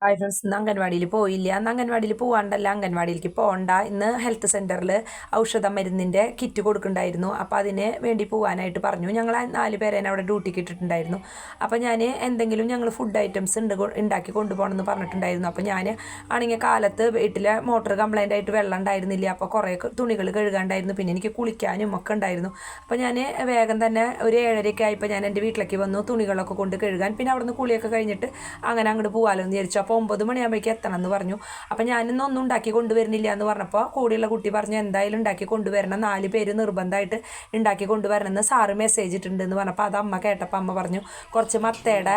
Hi friends, ഇന്ന് അംഗൻവാടിയിൽ പോയില്ല. അന്ന് അംഗൻവാടിയിൽ പോകാണ്ടല്ല, അംഗൻവാടിയിലേക്ക് പോകണ്ട. ഇന്ന് ഹെൽത്ത് സെൻറ്ററിൽ ഔഷധ മരുന്നിൻ്റെ കിറ്റ് കൊടുക്കുന്നുണ്ടായിരുന്നു. അപ്പോൾ അതിന് വേണ്ടി പോകാനായിട്ട് പറഞ്ഞു. ഞങ്ങൾ 4 പേരേനെ അവിടെ ഡ്യൂട്ടിക്ക് ഇട്ടിട്ടുണ്ടായിരുന്നു. അപ്പോൾ ഞാൻ എന്തെങ്കിലും ഞങ്ങൾ ഫുഡ് ഐറ്റംസ് ഉണ്ടാക്കി കൊണ്ടുപോകണമെന്ന് പറഞ്ഞിട്ടുണ്ടായിരുന്നു. അപ്പോൾ ഞാൻ ആണെങ്കിൽ കാലത്ത് വീട്ടിലെ മോട്ടർ കംപ്ലൈൻ്റ് ആയിട്ട് വെള്ളം ഉണ്ടായിരുന്നില്ല. അപ്പോൾ കുറേ തുണികൾ കഴുകാണ്ടായിരുന്നു. പിന്നെ എനിക്ക് കുളിക്കാനും ഒക്കെ ഉണ്ടായിരുന്നു. അപ്പോൾ ഞാൻ വേഗം തന്നെ ഒരു 7:30 ആയപ്പോൾ ഞാൻ എൻ്റെ വീട്ടിലേക്ക് വന്നു, തുണികളൊക്കെ കൊണ്ട് കഴുകാൻ. പിന്നെ അവിടെ നിന്ന് കുളിയൊക്കെ കഴിഞ്ഞിട്ട് അങ്ങനെ അങ്ങോട്ട് പോകാമല്ലോ എന്ന് വിചാരിച്ചു. അപ്പോൾ 9 മണിയാകുമ്പോഴേക്ക് എത്തണം എന്ന് പറഞ്ഞു. അപ്പോൾ ഞാനിന്നൊന്നും ഉണ്ടാക്കി കൊണ്ടുവരുന്നില്ല എന്ന് പറഞ്ഞപ്പോൾ കൂടെയുള്ള കുട്ടി പറഞ്ഞു എന്തായാലും ഉണ്ടാക്കി കൊണ്ടുവരണം, 4 പേര് നിർബന്ധമായിട്ട് ഉണ്ടാക്കി കൊണ്ടുവരണമെന്ന് സാറ് മെസ്സേജ് ഇട്ടുണ്ടെന്ന് പറഞ്ഞപ്പോൾ അത് അമ്മ കേട്ടപ്പോൾ അമ്മ പറഞ്ഞു കുറച്ച് മത്തയുടെ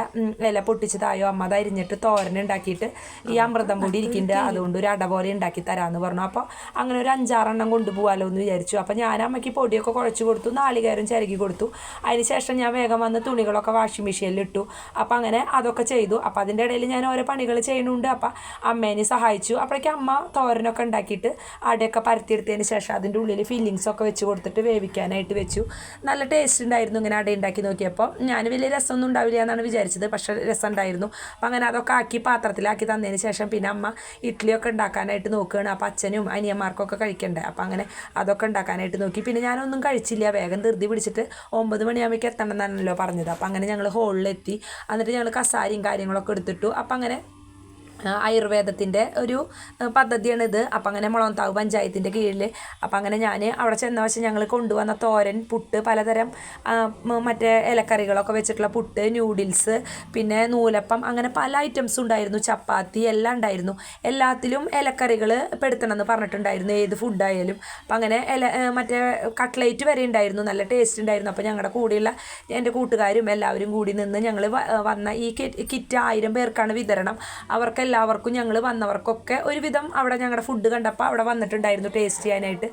ഇല പൊട്ടിച്ച് തായോ അമ്മ അത് അരിഞ്ഞിട്ട് തോരൻ ഉണ്ടാക്കിയിട്ട് ഈ അമൃതം പൊടി ഇരിക്കുന്നുണ്ട്, അതുകൊണ്ട് ഒരു അട പോലെ ഉണ്ടാക്കി തരാമെന്ന് പറഞ്ഞു. അപ്പോൾ അങ്ങനെ ഒരു 5-6 കൊണ്ടുപോകാമല്ലോ എന്ന് വിചാരിച്ചു. അപ്പോൾ ഞാൻ അമ്മയ്ക്ക് പൊടിയൊക്കെ കുഴച്ച് കൊടുത്തു, നാളികേരം ചിരകി കൊടുത്തു. അതിന് ശേഷം ഞാൻ വേഗം വന്ന് തുണികളൊക്കെ വാഷിംഗ് മെഷീനിൽ ഇട്ടു. അപ്പോൾ അങ്ങനെ അതൊക്കെ ചെയ്തു. അപ്പോൾ അതിൻ്റെ ഇടയിൽ ഞാൻ ഓരോ പണികൾ ചെയ്യുന്നുണ്ട്. അപ്പം അമ്മേനെ സഹായിച്ചു. അപ്പോഴേക്കും അമ്മ തോരനൊക്കെ ഉണ്ടാക്കിയിട്ട് അടയൊക്കെ പരത്തിയെടുത്തതിന് ശേഷം അതിൻ്റെ ഉള്ളിൽ ഫില്ലിങ്സൊക്കെ വെച്ച് കൊടുത്തിട്ട് വേവിക്കാനായിട്ട് വെച്ചു. നല്ല ടേസ്റ്റ് ഉണ്ടായിരുന്നു ഇങ്ങനെ അട ഉണ്ടാക്കി നോക്കിയപ്പോൾ. ഞാൻ വലിയ രസമൊന്നും ഉണ്ടാവില്ല എന്നാണ് വിചാരിച്ചത്, പക്ഷേ രസം ഉണ്ടായിരുന്നു. അപ്പം അങ്ങനെ അതൊക്കെ ആക്കി പാത്രത്തിലാക്കി തന്നതിന് ശേഷം പിന്നെ അമ്മ ഇഡ്ഡലിയൊക്കെ ഉണ്ടാക്കാനായിട്ട് നോക്കുകയാണ്. അപ്പം അച്ഛനും അനിയന്മാർക്കൊക്കെ കഴിക്കണ്ടേ, അപ്പം അങ്ങനെ അതൊക്കെ ഉണ്ടാക്കാനായിട്ട് നോക്കി. പിന്നെ ഞാനൊന്നും കഴിച്ചില്ല, വേഗം ധൃതി പിടിച്ചിട്ട് 9 മണിയാകുമ്പോഴേക്ക് എത്തണം എന്നാണല്ലോ പറഞ്ഞത്. അപ്പം അങ്ങനെ ഞങ്ങൾ ഹോളിലെത്തി. എന്നിട്ട് ഞങ്ങൾ കസാരയും കാര്യങ്ങളൊക്കെ എടുത്തിട്ടു. അപ്പം അങ്ങനെ ആയുർവേദത്തിൻ്റെ ഒരു പദ്ധതിയാണിത്. അപ്പം അങ്ങനെ മുളന്താവ് പഞ്ചായത്തിൻ്റെ കീഴിൽ. അപ്പം അങ്ങനെ ഞാൻ അവിടെ ചെന്ന വശം ഞങ്ങൾ കൊണ്ടുവന്ന തോരൻ, പുട്ട്, പലതരം മറ്റേ ഇലക്കറികളൊക്കെ വെച്ചിട്ടുള്ള പുട്ട്, ന്യൂഡിൽസ്, പിന്നെ നൂലപ്പം, അങ്ങനെ പല ഐറ്റംസും ഉണ്ടായിരുന്നു. ചപ്പാത്തി എല്ലാം ഉണ്ടായിരുന്നു. എല്ലാത്തിലും ഇലക്കറികൾ പെടുത്തണമെന്ന് പറഞ്ഞിട്ടുണ്ടായിരുന്നു, ഏത് ഫുഡായാലും. അപ്പം അങ്ങനെ മറ്റേ കട്ട്ലേറ്റ് വരെ ഉണ്ടായിരുന്നു, നല്ല ടേസ്റ്റ് ഉണ്ടായിരുന്നു. അപ്പോൾ ഞങ്ങളുടെ കൂടെയുള്ള എൻ്റെ കൂട്ടുകാരും എല്ലാവരും കൂടി നിന്ന് ഞങ്ങൾ വന്ന ഈ കിറ്റ് 1000 പേർക്കാണ് വിതരണം. എല്ലാവർക്കും ഞങ്ങൾ വന്നവർക്കൊക്കെ ഒരുവിധം അവിടെ ഞങ്ങളുടെ ഫുഡ് കണ്ടപ്പോൾ അവിടെ വന്നിട്ടുണ്ടായിരുന്നു ടേസ്റ്റ് ചെയ്യാനായിട്ട്.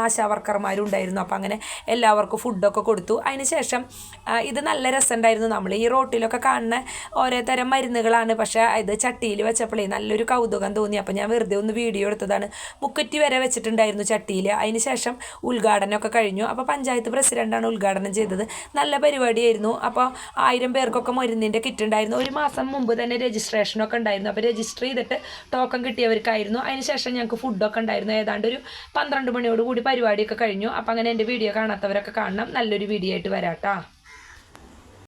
ആശാ വർക്കർമാരും ഉണ്ടായിരുന്നു. അപ്പോൾ അങ്ങനെ എല്ലാവർക്കും ഫുഡൊക്കെ കൊടുത്തു. അതിന് ശേഷം ഇത് നല്ല രസമുണ്ടായിരുന്നു. നമ്മൾ ഈ റോട്ടിലൊക്കെ കാണുന്ന ഓരോ തരം മരുന്നുകളാണ്, പക്ഷേ ഇത് ചട്ടിയിൽ വെച്ചപ്പോഴേ നല്ലൊരു കൗതുകം തോന്നി. അപ്പോൾ ഞാൻ വെറുതെ ഒന്ന് വീഡിയോ എടുത്തതാണ്. മുക്കുറ്റി വരെ വെച്ചിട്ടുണ്ടായിരുന്നു ചട്ടിയിൽ. അതിന് ശേഷം ഉദ്ഘാടനമൊക്കെ കഴിഞ്ഞു. അപ്പോൾ പഞ്ചായത്ത് പ്രസിഡൻ്റാണ് ഉദ്ഘാടനം ചെയ്തത്. നല്ല പരിപാടിയായിരുന്നു. അപ്പോൾ 1000 പേർക്കൊക്കെ മരുന്നിൻ്റെ കിറ്റ് ഉണ്ടായിരുന്നു. ഒരു മാസം മുമ്പ് തന്നെ രജിസ്ട്രേഷനൊക്കെ ഉണ്ടായിരുന്നു. അപ്പോൾ രജിസ്റ്റർ ചെയ്തിട്ട് ടോക്കൺ കിട്ടിയവർക്കായിരുന്നു. അതിനുശേഷം ഞങ്ങൾക്ക് ഫുഡൊക്കെ ഉണ്ടായിരുന്നു. ഏതാണ്ട് ഒരു 12 മണിയോടുകൂടി പരിപാടിയൊക്കെ കഴിഞ്ഞു. അപ്പം അങ്ങനെ എൻ്റെ വീഡിയോ കാണാത്തവരൊക്കെ കാണണം. നല്ലൊരു വീഡിയോ ആയിട്ട് വരാം കേട്ടോ.